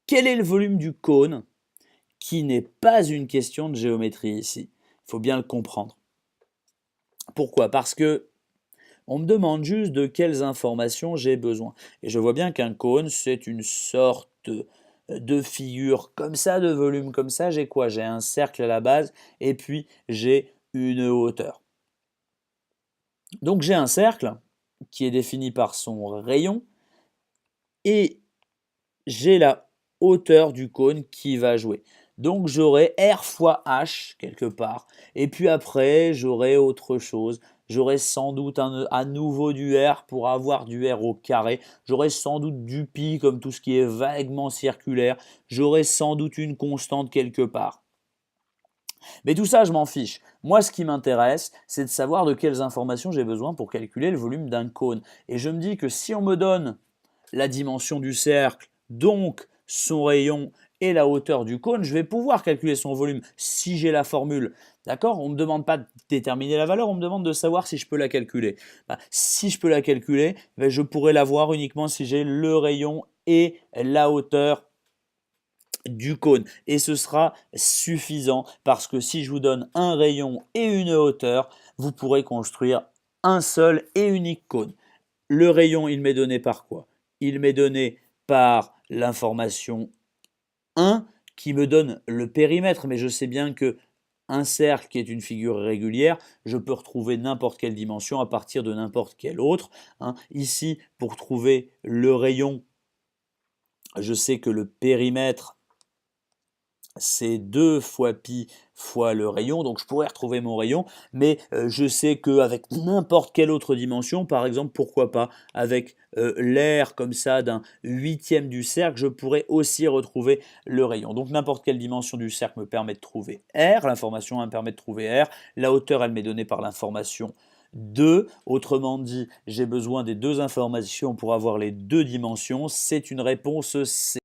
Quel est le volume du cône? Qui n'est pas une question de géométrie ici. Il faut bien le comprendre. Pourquoi? Parce que on me demande juste de quelles informations j'ai besoin. Et je vois bien qu'un cône, c'est une sorte de figure comme ça, de volume comme ça. J'ai quoi? J'ai un cercle à la base et puis j'ai une hauteur. Donc j'ai un cercle qui est défini par son rayon et j'ai la hauteur du cône qui va jouer. Donc j'aurai R fois H quelque part. Et puis après, j'aurai autre chose. J'aurai sans doute à nouveau du R pour avoir du R au carré. J'aurai sans doute du pi comme tout ce qui est vaguement circulaire. J'aurai sans doute une constante quelque part. Mais tout ça, je m'en fiche. Moi, ce qui m'intéresse, c'est de savoir de quelles informations j'ai besoin pour calculer le volume d'un cône. Et je me dis que si on me donne la dimension du cercle, donc son rayon et la hauteur du cône, je vais pouvoir calculer son volume si j'ai la formule. D'accord? On ne me demande pas de déterminer la valeur, on me demande de savoir si je peux la calculer. Si je peux la calculer, je pourrais l'avoir uniquement si j'ai le rayon et la hauteur du cône. Et ce sera suffisant parce que si je vous donne un rayon et une hauteur, vous pourrez construire un seul et unique cône. Le rayon, il m'est donné par quoi? Il m'est donné par l'information 1 qui me donne le périmètre, mais je sais bien que un cercle qui est une figure régulière, je peux retrouver n'importe quelle dimension à partir de n'importe quelle autre. Ici, pour trouver le rayon, je sais que le périmètre, c'est 2 fois pi fois le rayon, donc je pourrais retrouver mon rayon, mais je sais qu'avec n'importe quelle autre dimension, par exemple, pourquoi pas, avec l'air comme ça d'un huitième du cercle, je pourrais aussi retrouver le rayon. Donc n'importe quelle dimension du cercle me permet de trouver R, l'information 1 me permet de trouver R, la hauteur elle m'est donnée par l'information 2, autrement dit, j'ai besoin des deux informations pour avoir les deux dimensions, c'est une réponse C.